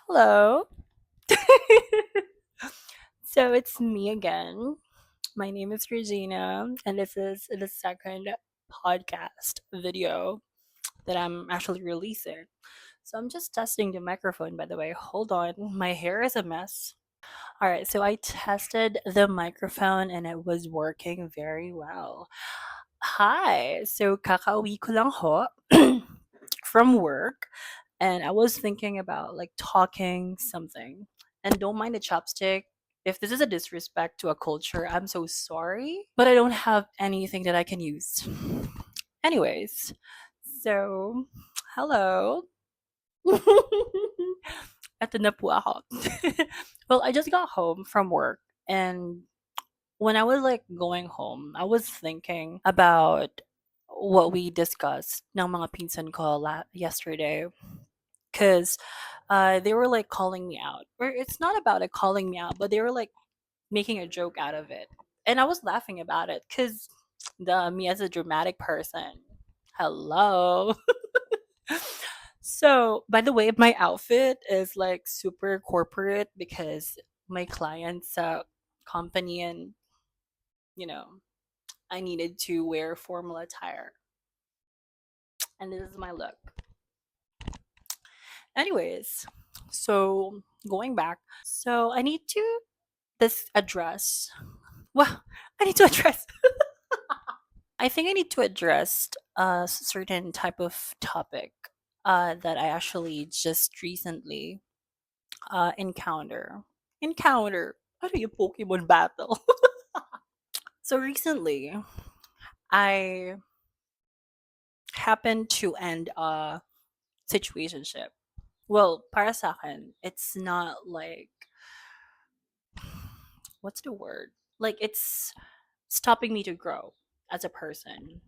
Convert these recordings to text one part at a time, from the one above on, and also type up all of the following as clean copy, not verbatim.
Hello. So it's me again. My name is Regina, and this is the second podcast video that I'm actually releasing. So I'm just testing the microphone, by the way. Hold on, my hair is a mess. All right, so I tested the microphone and it was working very well. Hi. So kakauwi ko lang ho from work, and I was thinking about like talking something. And don't mind the chopstick. If this is a disrespect to a culture, I'm so sorry, but I don't have anything that I can use. Anyways, so hello. Eto na po ako. Well, I just got home from work, and when I was like going home, I was thinking about what we discussed ng mga pinsan ko yesterday. Because they were like calling me out. Or it's not about it calling me out, but they were like making a joke out of it. And I was laughing about it because the me as a dramatic person. Hello. So, by the way, my outfit is like super corporate because my client's company, and you know, I needed to wear formal attire. And this is my look. Anyways, so going back, so I need to this address. Well, I need to address. I think I need to address a certain type of topic that I actually just recently encounter. Ano yung Pokemon battle? So recently, I happened to end a situationship. Well, para sa akin, it's not like what's the word? Like it's stopping me to grow as a person.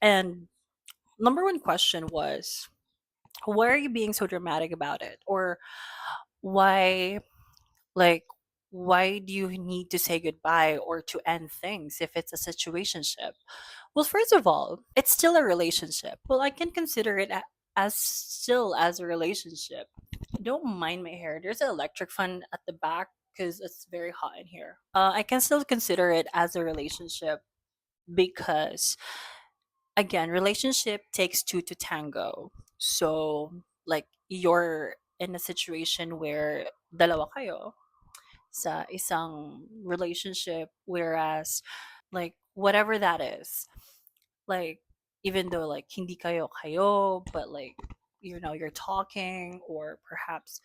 And number one question was, why are you being so dramatic about it? Or why, like, why do you need to say goodbye or to end things if it's a situationship? Well, first of all, it's still a relationship. Well, I can consider it as still as a relationship. Don't mind my hair. There's an electric fan at the back because it's very hot in here. I can still consider it as a relationship because again, relationship takes two to tango. So, like, you're in a situation where dalawa kayo sa isang relationship, whereas, like, whatever that is, like, even though, like, hindi kayo, but, like, you're talking, or perhaps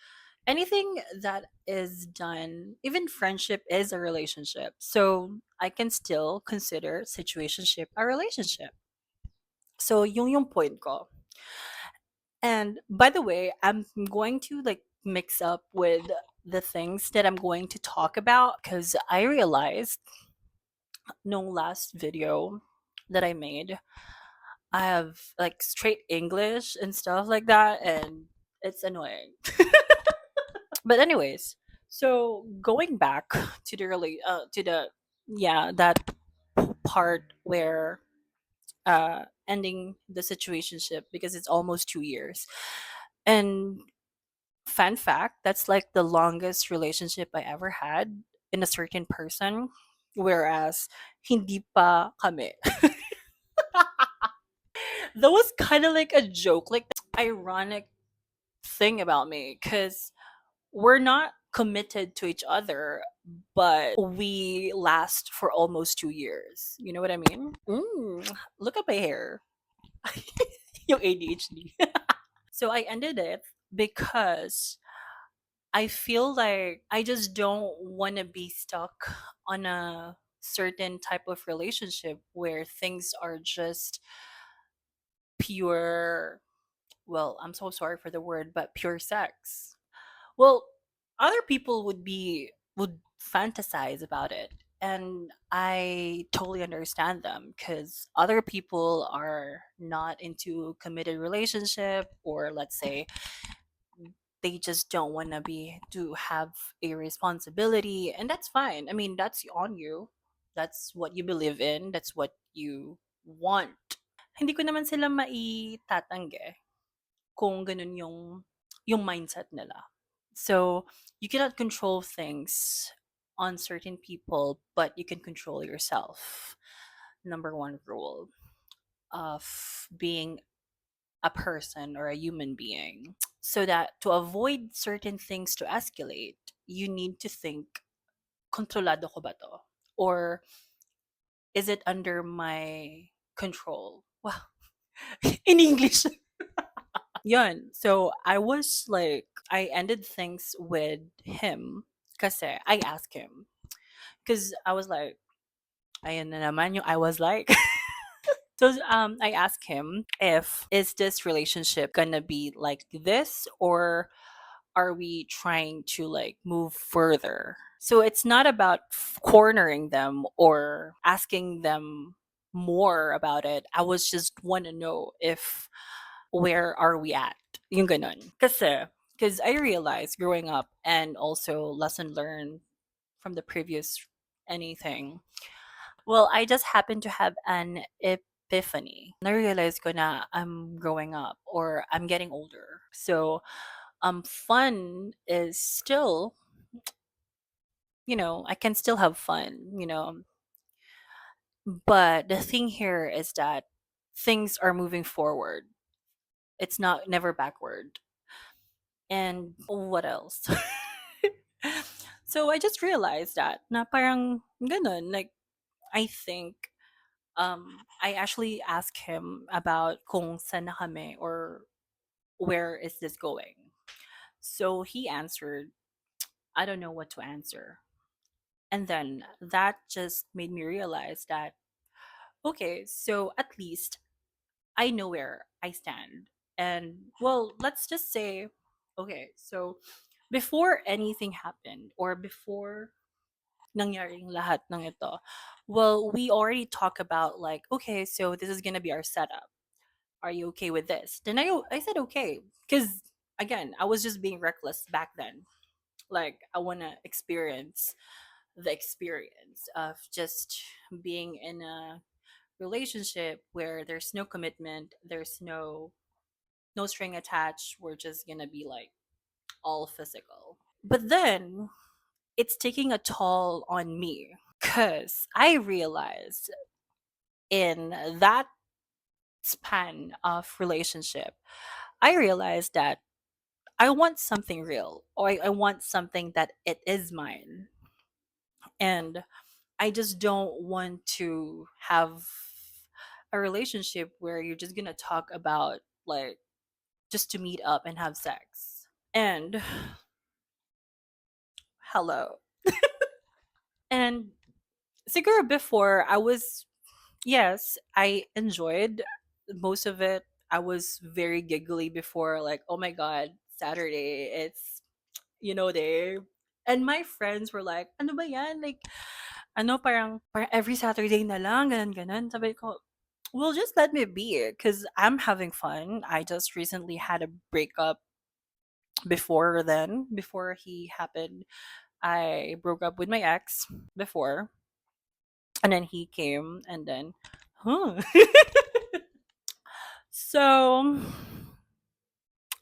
anything that is done, even friendship is a relationship. So, I can still consider situationship a relationship. So, yung point ko. And by the way, I'm going to like mix up with the things that I'm going to talk about because I realized no last video that I made, I have like straight English and stuff like that, and it's annoying. But anyways, so going back to the to the yeah, that part where ending the situationship because it's almost 2 years. And fun fact, that's like the longest relationship I ever had in a certain person. Whereas, hindi pa kami. That was kind of like a joke, like ironic thing about me, because we're not committed to each other, but we last for almost 2 years. You know what I mean? Look at my hair. Yung ADHD. So I ended it because I feel like I just don't want to be stuck on a certain type of relationship where things are just pure, well, I'm so sorry for the word, but pure sex. Well, other people would fantasize about it. And I totally understand them because other people are not into committed relationship, or let's say they just don't want to be to have a responsibility, and that's fine. I mean, that's on you. That's what you believe in. That's what you want. Hindi ko naman sila maitatanggi kung ganun yung mindset nila. So you cannot control things on certain people, but you can control yourself. Number one rule of being a person or a human being. So that to avoid certain things to escalate, you need to think, kontrolado ko ba to? Or is it under my control? Wow. In English. Yun. So I was like, I ended things with him kasi I asked him. Because I was like, ayan na naman yung I was like. So I asked him if is this relationship gonna be like this, or are we trying to like move further? So it's not about cornering them or asking them more about it. I was just want to know if where are we at? Yung ganun. Because I realized growing up and also lesson learned from the previous anything. Well, I just happened to have an epiphany. Na-realize ko na I'm growing up or I'm getting older. So, fun is still, I can still have fun. But the thing here is that things are moving forward. It's not never backward. And what else? So I just realized that na parang ganun. Like, I think I actually asked him about kung saan na kami or where is this going. So he answered, I don't know what to answer. And then that just made me realize that, okay, so at least I know where I stand. And well, let's just say, okay, so before anything happened or before nangyaring lahat ng ito, well, we already talk about like, okay, so this is gonna be our setup. Are you okay with this? Then I said okay, because again, I was just being reckless back then. Like I wanna experience the experience of just being in a relationship where there's no commitment, there's no string attached. We're just gonna be like all physical. But then it's taking a toll on me because I realized in that span of relationship, I realized that I want something real or I want something that it is mine. And I just don't want to have a relationship where you're just gonna talk about like just to meet up and have sex. And hello. And siguro before I was, yes, I enjoyed most of it. I was very giggly before, like, oh my god, Saturday, it's day. And my friends were like, ano ba yan? Like, ano, parang every Saturday na lang, ganun, ganun. Sabi ko, well, just let me be, because I'm having fun. I just recently had a breakup before he happened. I broke up with my ex before, and then he came, and then, huh. So,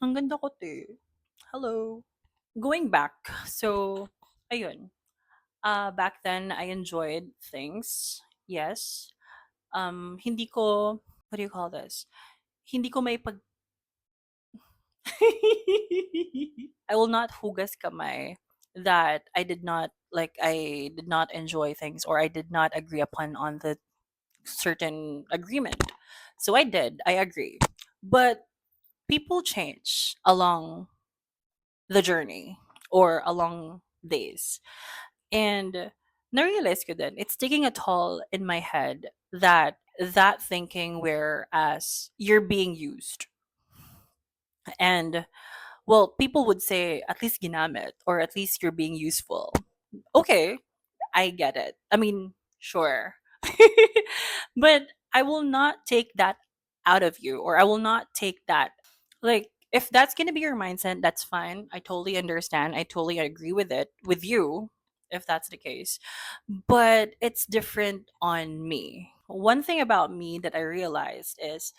ang ganda ko, te. Hello. Going back, so, ayun. Back then, I enjoyed things. Yes. Hindi ko, what do you call this? Hindi ko may pag... I will not hugas kamay that I did not enjoy things or I did not agree upon on the certain agreement. So I did, I agree. But people change along the journey or along days. And na-realize ko din, it's taking a toll in my head that thinking whereas you're being used. And well, people would say at least ginamit or at least you're being useful. Okay, I get it. I mean, sure. But I will not take that out of you or I will not take that like if that's going to be your mindset, that's fine. I totally understand. I totally agree with it with you if that's the case. But it's different on me. One thing about me that I realized is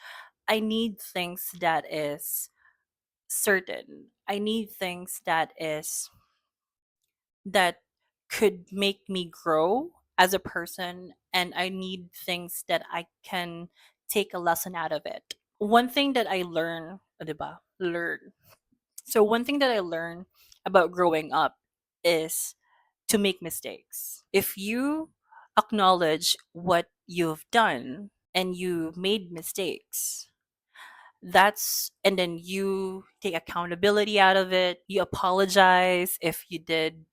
I need things that is certain. I need things that could make me grow as a person, and I need things that I can take a lesson out of it. One thing that I learn, 'di ba? Learn. So one thing that I learned about growing up is to make mistakes. If you acknowledge what you've done and you made mistakes, that's and then you take accountability out of it. You apologize if you did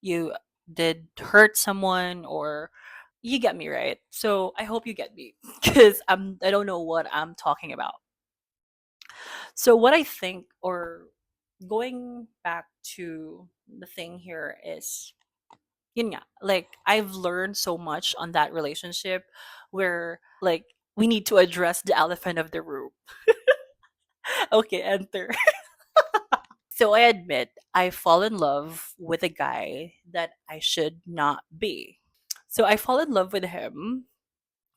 you did hurt someone, or you get me, right? So I hope you get me because I don't know what I'm talking about. So what I think, or going back to the thing here is, yun nga, like I've learned so much on that relationship where like we need to address the elephant of the room. Okay, enter. So I admit I fall in love with a guy that I should not be. So I fall in love with him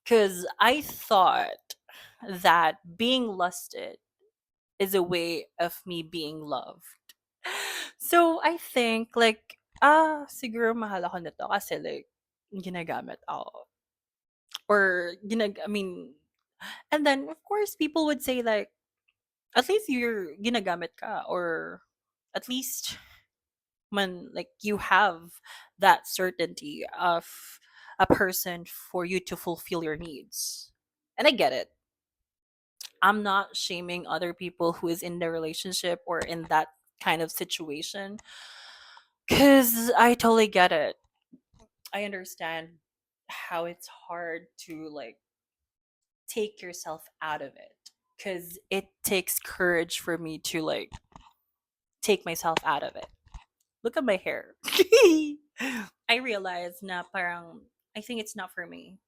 because I thought that being lusted is a way of me being loved. So I think like, siguro mahal ako nito kasi like ginagamit ako. Or I mean, and then of course people would say like, at least you're ginagamit ka, or at least man, like you have that certainty of a person for you to fulfill your needs. And I get it. I'm not shaming other people who is in the relationship or in that kind of situation, cuz I totally get it. I understand how it's hard to like take yourself out of it, cuz it takes courage for me to like take myself out of it. Look at my hair. I realized na parang I think it's not for me.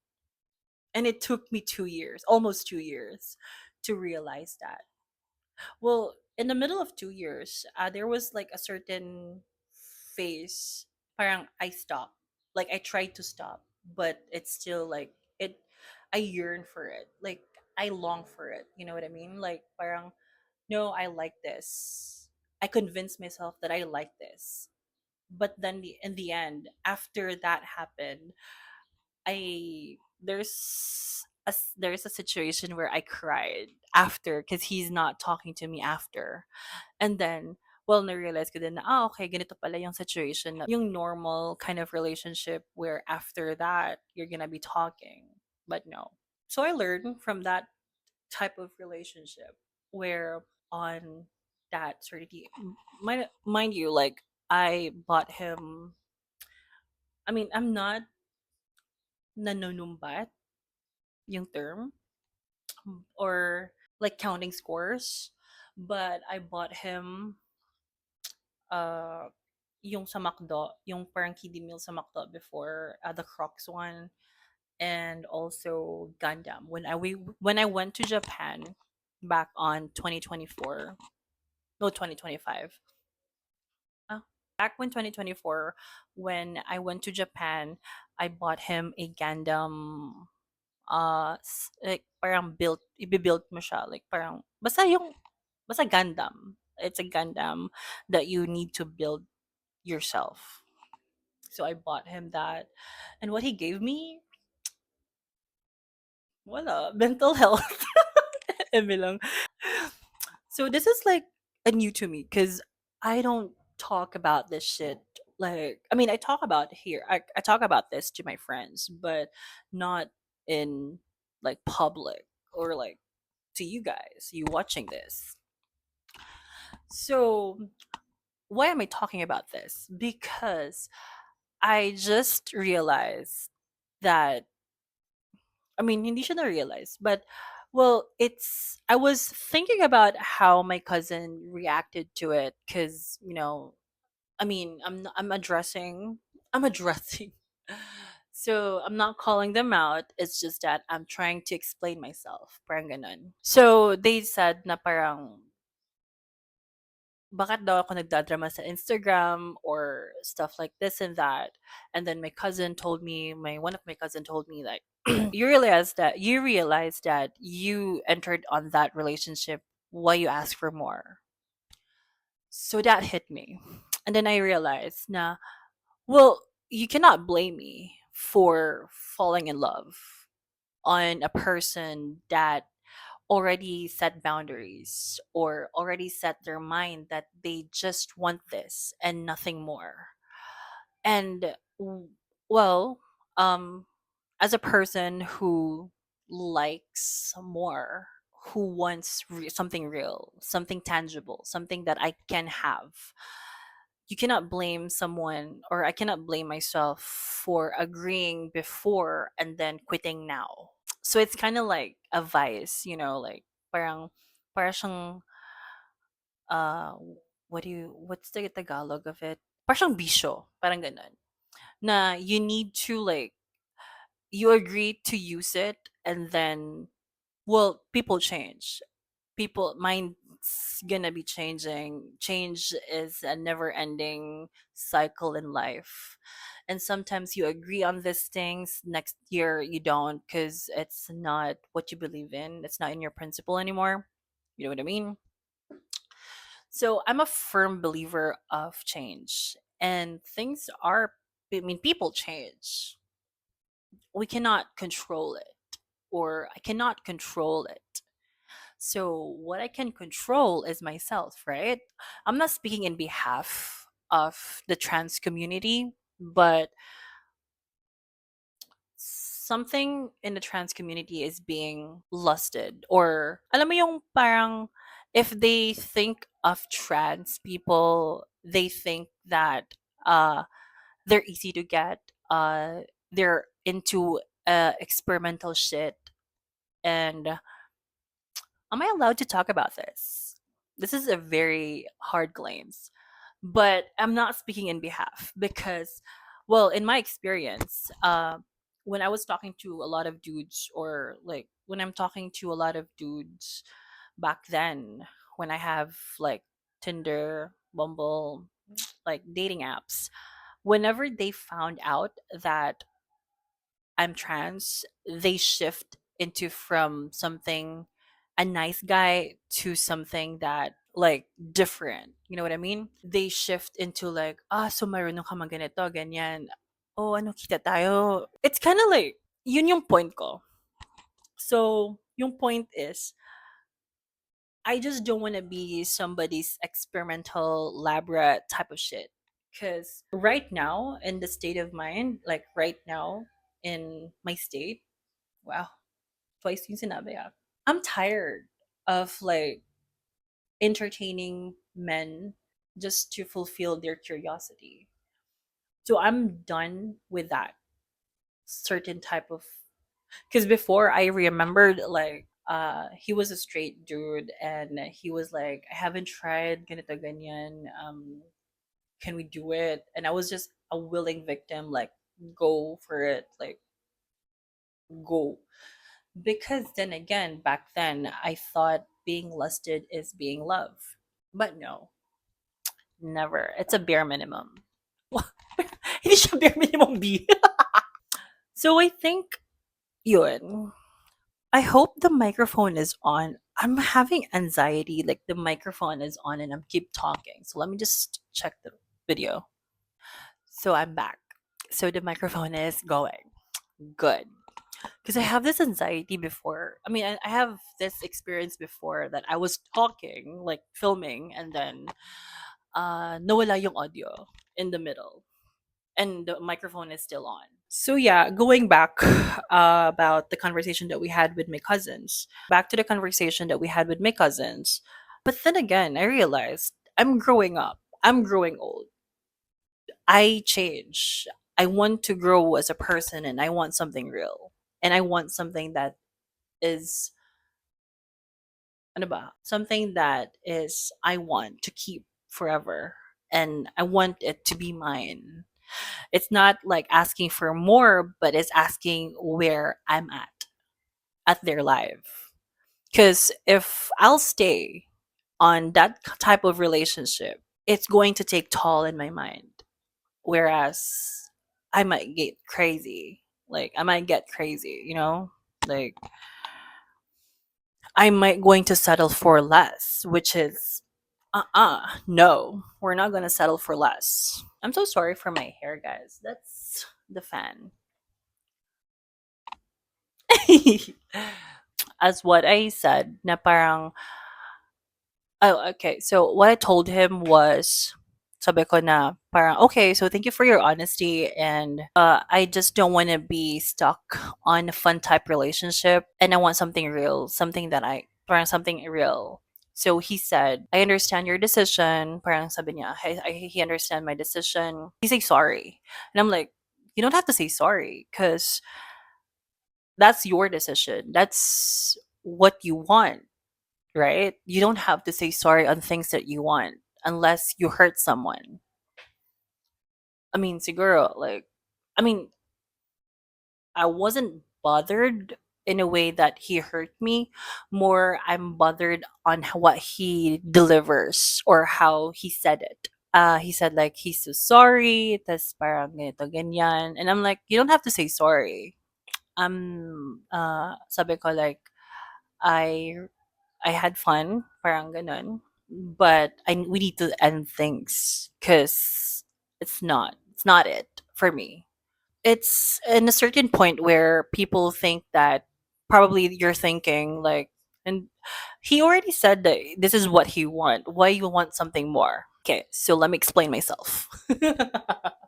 And it took me 2 years, almost 2 years to realize that. Well, in the middle of 2 years, there was like a certain phase parang I stopped. Like I tried to stop, but it's still like it I yearn for it. Like I long for it. You know what I mean? Like parang no, I like this. I convinced myself that I like this. But then in the end, after that happened, I there's a situation where I cried after because he's not talking to me after. And then, well, na-realize ko din na, okay, ganito pala yung situation na yung normal kind of relationship where after that, you're gonna be talking. But no. So I learned from that type of relationship where on that certainty, mind you, like, I bought him, I mean, I'm not nanunumbat, yung term, or like counting scores, but I bought him uh yung sa McDo, yung parang kiddie meal sa McDo before, the Crocs one, and also Gundam. When I went to Japan back on 2024, no 2025. Back when 2024, when I went to Japan, I bought him a Gundam, like parang built ibi-build mo siya, like parang basta Gundam. It's a Gundam that you need to build yourself. So I bought him that. And what he gave me, wala, mental health. Eme lang. So this is like a new to me because I don't talk about this shit. Like, I mean, I talk about here. I talk about this to my friends, but not in like public or like to you guys, you watching this. So why am I talking about this? Because I just realized that, I mean, hindi siya na-realize, but well, I was thinking about how my cousin reacted to it because, I mean, I'm addressing. So I'm not calling them out. It's just that I'm trying to explain myself. Parang ganun. So they said na parang, bakit daw ako nagdadrama sa Instagram or stuff like this and that. And then one of my cousin told me like, you realize that you entered on that relationship, why you ask for more. So that hit me. And then I realized, nah, well, you cannot blame me for falling in love on a person that already set boundaries or already set their mind that they just want this and nothing more. And well, um as a person who likes more, who wants something real, something tangible, something that I can have, you cannot blame someone, or I cannot blame myself for agreeing before and then quitting now. So it's kind of like a vice, like parang parang siyang, uh what's the Tagalog of it? Parang siyang bisyo, parang ganun. Na you need to like, you agree to use it, and then, well, people change. People mind's gonna be changing. Change is a never ending cycle in life. And sometimes you agree on these things, next year you don't, because it's not what you believe in, it's not in your principle anymore. You know what I mean? So I'm a firm believer of change, and things are, I mean, people change. We cannot control it, or I cannot control it. So what I can control is myself, right? I'm not speaking in behalf of the trans community, but something in the trans community is being lusted, or alam mo yung parang, if they think of trans people, they think that they're easy to get, they're into experimental shit. And am I allowed to talk about this? This is a very hard claims, but I'm not speaking in behalf because, well, in my experience, when I was talking to a lot of dudes, or like when I'm talking to a lot of dudes back then, when I have like Tinder, Bumble, like dating apps, whenever they found out that I'm trans, they shift into from something, a nice guy, to something that like different. You know what I mean? They shift into like, so marunong ka mag ganito, ganyan. Oh, ano, kita tayo. It's kind of like, yun yung point ko. So, yung point is, I just don't want to be somebody's experimental lab rat type of shit. Because right now, in the state of mind, like right now in my state, wow, twice yung sinabi ah. I'm tired of like entertaining men just to fulfill their curiosity. So I'm done with that certain type of, because before I remembered like he was a straight dude and he was like, I haven't tried ganito ganyan, can we do it? And I was just a willing victim, like go for it, like go. Because then again, back then, I thought being lusted is being loved. But no, never. It's a bare minimum. Hindi siya bare minimum B. So I think, yun. I hope the microphone is on. I'm having anxiety, like the microphone is on and I'm keep talking. So let me just check the video. So I'm back. So the microphone is going. Good. Because I have this anxiety before. I mean, I have this experience before that I was talking, like filming, and then nawala yung audio in the middle, and the microphone is still on. So yeah, going back about the conversation that we had with my cousins. Back to the conversation that we had with my cousins. But then again, I realized I'm growing up. I'm growing old. I change. I want to grow as a person, and I want something real. And I want something that is, ano ba? Something that is I want to keep forever, and I want it to be mine. It's not like asking for more, but it's asking where I'm at their life. Because if I'll stay on that type of relationship, it's going to take toll in my mind. Whereas I might get crazy. Like I might get crazy, Like I might going to settle for less, which is No, we're not gonna settle for less. I'm so sorry for my hair, guys. That's the fan. As what I said, na parang, oh, okay. So what I told him was, sabi ko na parang, okay, so thank you for your honesty, and I just don't want to be stuck on a fun type relationship, and I want something real, something that parang something real. So he said, I understand your decision. Parang sabi niya, he understand my decision. He say sorry. And I'm like, you don't have to say sorry because that's your decision. That's what you want, right? You don't have to say sorry on things that you want unless you hurt someone. I mean, siguro, like, I mean, I wasn't bothered in a way that he hurt me. More, I'm bothered on what he delivers or how he said it. He said like he's so sorry, tas parang ganito ganyan, and I'm like, you don't have to say sorry. Sabi ko like, I I had fun, parang ganun. But we need to end things because it's not it for me. It's in a certain point where people think that probably you're thinking like, and he already said that this is what he want. Why you want something more? Okay, so let me explain myself.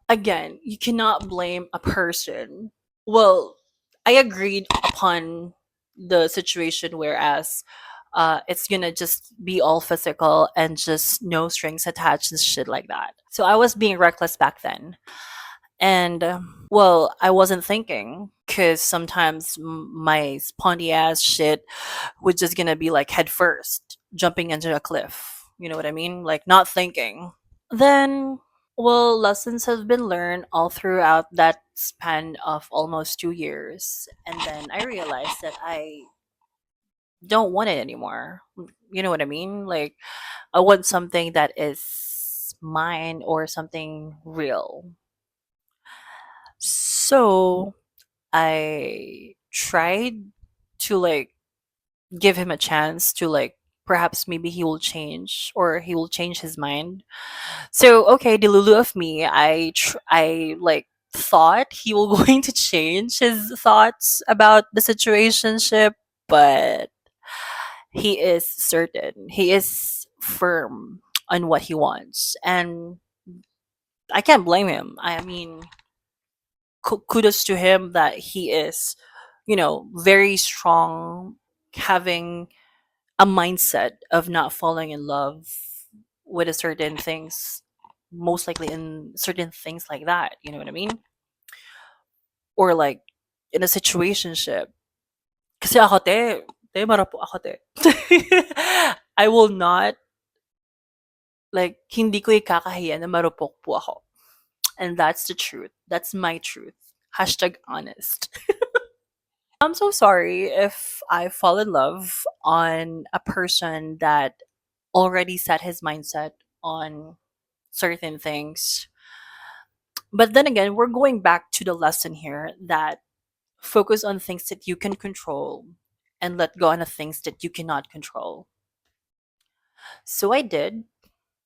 Again, you cannot blame a person. Well, I agreed upon the situation, whereas it's gonna just be all physical and just no strings attached and shit like that. So I was being reckless back then. And well, I wasn't thinking because sometimes my spondy ass shit was just gonna be like head first, jumping into a cliff. You know what I mean? Like not thinking. Then, well, lessons have been learned all throughout that span of almost 2 years. And then I realized that I don't want it anymore. You know what I mean? Like, I want something that is mine or something real. So I tried to like give him a chance to like perhaps maybe he will change or he will change his mind. So okay, the Lulu of me, I like thought he will going to change his thoughts about the situationship, but he is certain. He is firm on what he wants, and I can't blame him. I mean, kudos to him that he is, very strong, having a mindset of not falling in love with a certain things, most likely in certain things like that, you know what I mean? Or like in a situationship. Kasi ako te marupok ako te. I will not, like, hindi ko ikakahiya na marupok po ako. And that's the truth. That's my truth. Hashtag honest. I'm so sorry if I fall in love on a person that already set his mindset on certain things. But then again, we're going back to the lesson here that focus on things that you can control and let go on the things that you cannot control. So I did.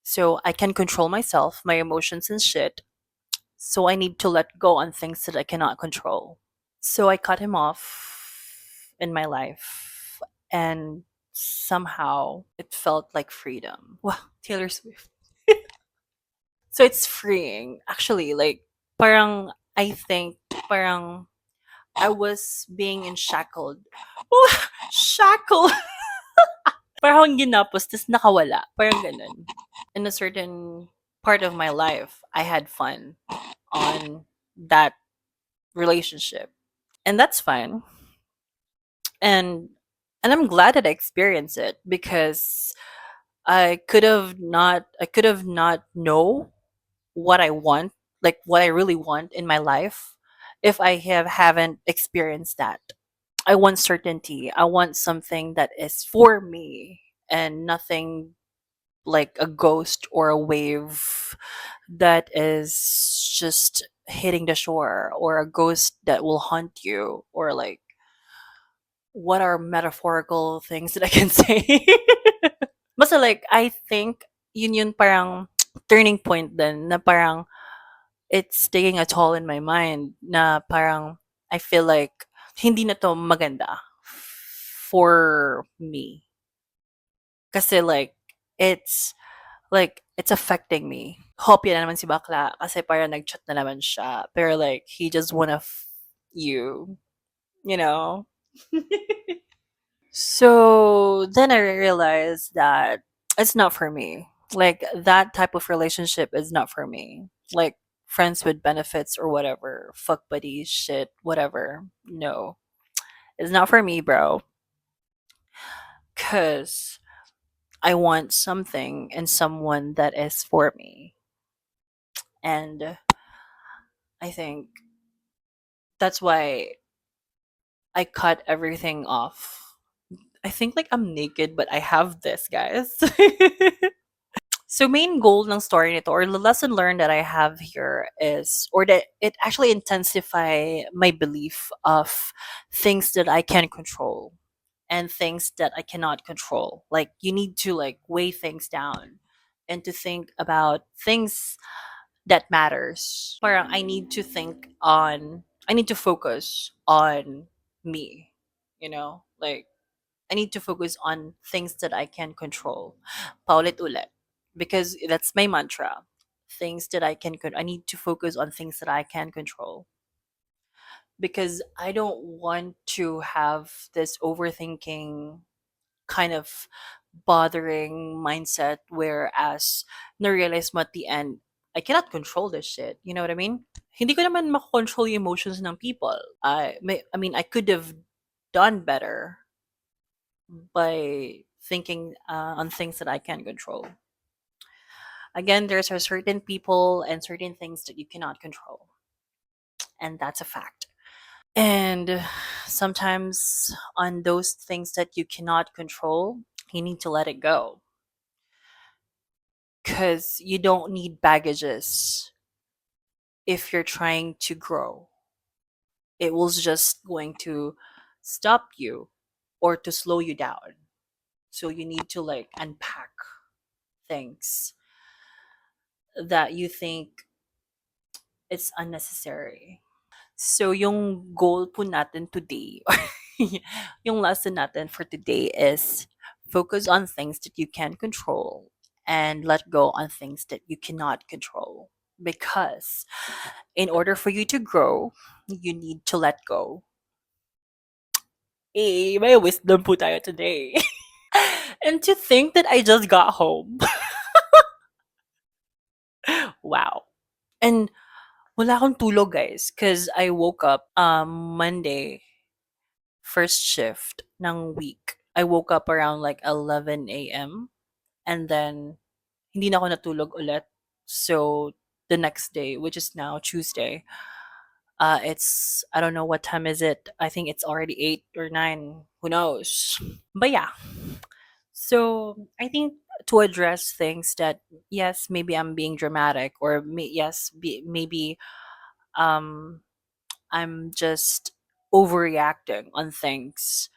So I can control myself, my emotions and shit. So I need to let go on things that I cannot control. So I cut him off in my life, and somehow it felt like freedom. Wow, Taylor Swift. So it's freeing. Actually, like, parang, I think, parang, I was being shackled. Shackled! Parang ginapos, tas nakawala. Parang ganun. In a certain part of my life, I had fun on that relationship. And that's fine. And I'm glad that I experienced it because I could have not know what I want, like what I really want in my life, if I haven't experienced that. I want certainty. I want something that is for me and nothing like a ghost or a wave that is just hitting the shore, or a ghost that will haunt you, or like, what are metaphorical things that I can say? But like, I think yun yun parang turning point din na parang it's taking a toll in my mind na parang I feel like hindi na 'to maganda for me. Kasi it's affecting me. Hopya na naman si bakla kasi parang nag-chat na naman siya. Pero like, he just wanna you, you know? So then I realized that it's not for me. Like, that type of relationship is not for me. Like, friends with benefits or whatever, fuck buddies, shit, whatever. No, it's not for me, bro. Because I want something and someone that is for me. And I think that's why I cut everything off. I think like I'm naked, but I have this, guys. So main goal ng story nito or the lesson learned that I have here is or that it actually intensify my belief of things that I can control and things that I cannot control. Like you need to like weigh things down and to think about things that matters. Parang I need to focus on me, like I need to focus on things that I can control. Paulit ulit. Because that's my mantra. Things that I need to focus on things that I can control. Because I don't want to have this overthinking kind of bothering mindset whereas na-realize mo at the end, I cannot control this shit. You know what I mean? Hindi ko naman makontrol yung emotions ng people. I mean, I could have done better by thinking on things that I can control. Again, there's a certain people and certain things that you cannot control, and that's a fact. And sometimes on those things that you cannot control, you need to let it go because you don't need baggages if you're trying to grow. It was just going to stop you or to slow you down. So you need to like unpack things that you think it's unnecessary. So yung goal po natin today, yung lesson natin for today is focus on things that you can control and let go on things that you cannot control. Because in order for you to grow, you need to let go. Eh, may wisdom po tayo today. And to think that I just got home. Wow. And wala akong tulog, guys, because I woke up Monday, first shift ng week. I woke up around like 11 a.m. and then hindi na ako natulog ulit. So the next day, which is now Tuesday, it's I don't know what time is it. I think it's already 8 or 9. Who knows? But yeah. So I think to address things that yes, maybe I'm being dramatic, or maybe um I'm just overreacting on things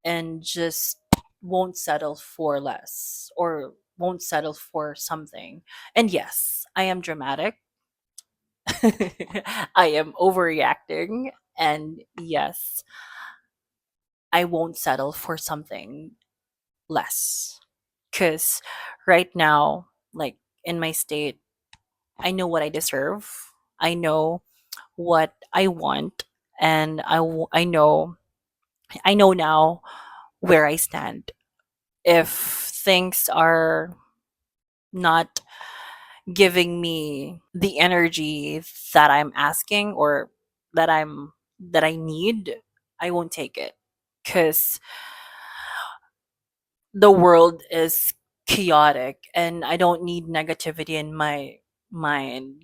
and just won't settle for less or won't settle for something. And yes, I am dramatic. I am overreacting. And yes, I won't settle for something less. Because right now, like in my state, I know what I deserve. I know what I want. And I know now where I stand. If things are not giving me the energy that I'm asking or that I need, I won't take it cuz the world is chaotic and I don't need negativity in my mind?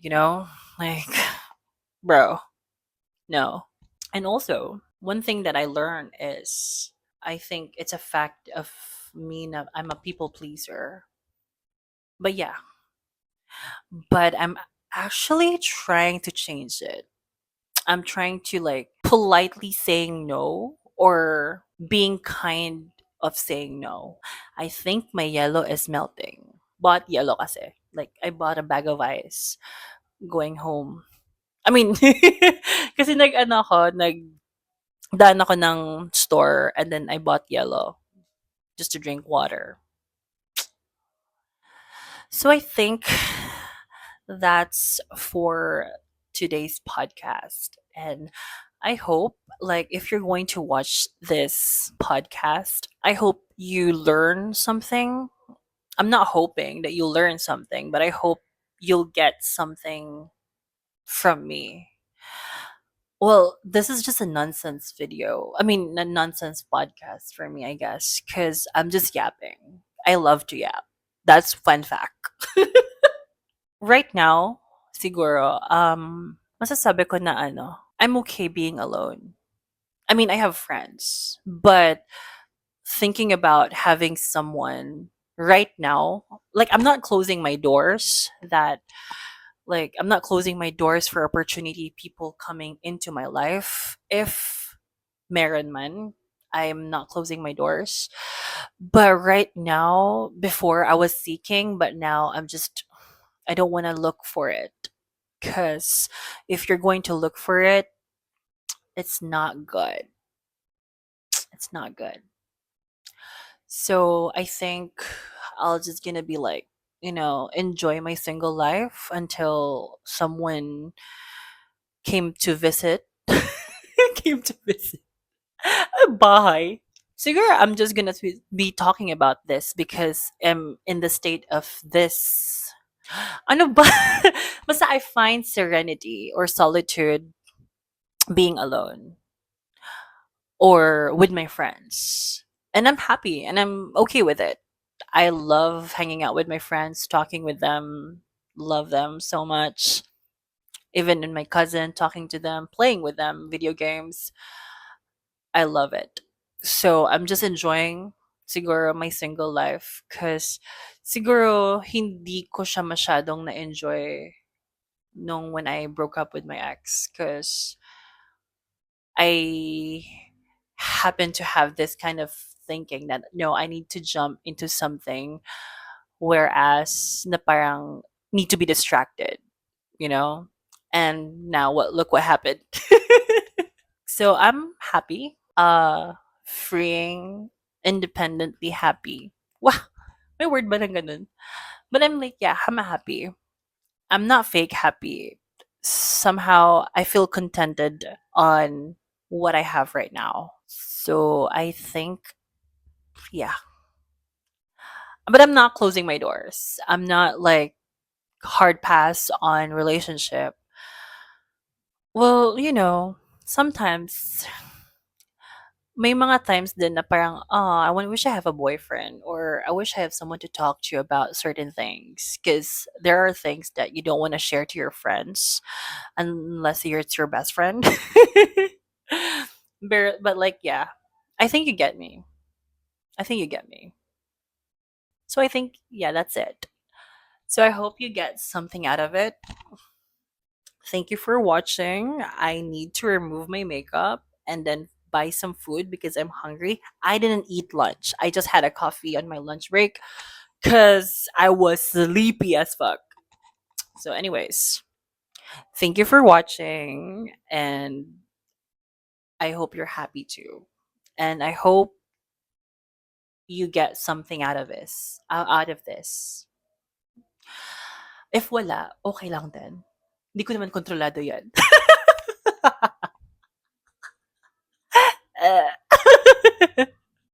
Like bro, no. And also, one thing that I learned is I think it's a fact of me that I'm a people pleaser. But yeah, but I'm actually trying to change it. I'm trying to like politely saying no or being kind of saying no. I think my yellow is melting. bought yellow kasi. Like, I bought a bag of ice going home. I mean, kasi nagdaan ako ng store and then I bought yellow just to drink water. So I think that's for today's podcast. And I hope, like, if you're going to watch this podcast, I hope you learn something. I'm not hoping that you'll learn something, but I hope you'll get something from me. Well, this is just a nonsense video. I mean, a nonsense podcast for me, I guess, because I'm just yapping. I love to yap. That's fun fact. Right now, siguro, masasabi ko na I'm okay being alone. I mean, I have friends, but thinking about having someone right now, like I'm not closing my doors that like I'm not closing my doors for opportunity people coming into my life. If meron man, I'm not closing my doors. But right now, before I was seeking, but now I don't want to look for it. Because if you're going to look for it, it's not good. It's not good. So I think I'll just gonna be like, enjoy my single life until someone came to visit. Came to visit. Bye. Siguro I'm just gonna be talking about this because I'm in the state of this. Ano ba? Basta I find serenity or solitude being alone or with my friends. And I'm happy and I'm okay with it. I love hanging out with my friends, talking with them, love them so much. Even in my cousin, talking to them, playing with them, video games. I love it. So I'm just enjoying siguro my single life because siguro hindi ko siya masyadong na-enjoy nung when I broke up with my ex because I happen to have this kind of thinking that no, I need to jump into something whereas na parang need to be distracted, you know? And now look what happened. So I'm happy, freeing, independently happy. Wow, may word ba ng ganun? But I'm like, yeah, I'm happy. I'm not fake happy. Somehow I feel contented on what I have right now. So I think, yeah. But I'm not closing my doors. I'm not like hard pass on relationship. Well, sometimes may mga times din na parang, wish I have a boyfriend or I wish I have someone to talk to about certain things. Because there are things that you don't want to share to your friends unless it's your best friend. But like, yeah, I think you get me. I think you get me. So I think, yeah, that's it. So I hope you get something out of it. Thank you for watching. I need to remove my makeup and then buy some food because I'm hungry. I didn't eat lunch. I just had a coffee on my lunch break because I was sleepy as fuck. So, anyways, thank you for watching and I hope you're happy too. And I hope you get something out of this. If wala, okay lang din. Hindi ko naman kontrolado yan.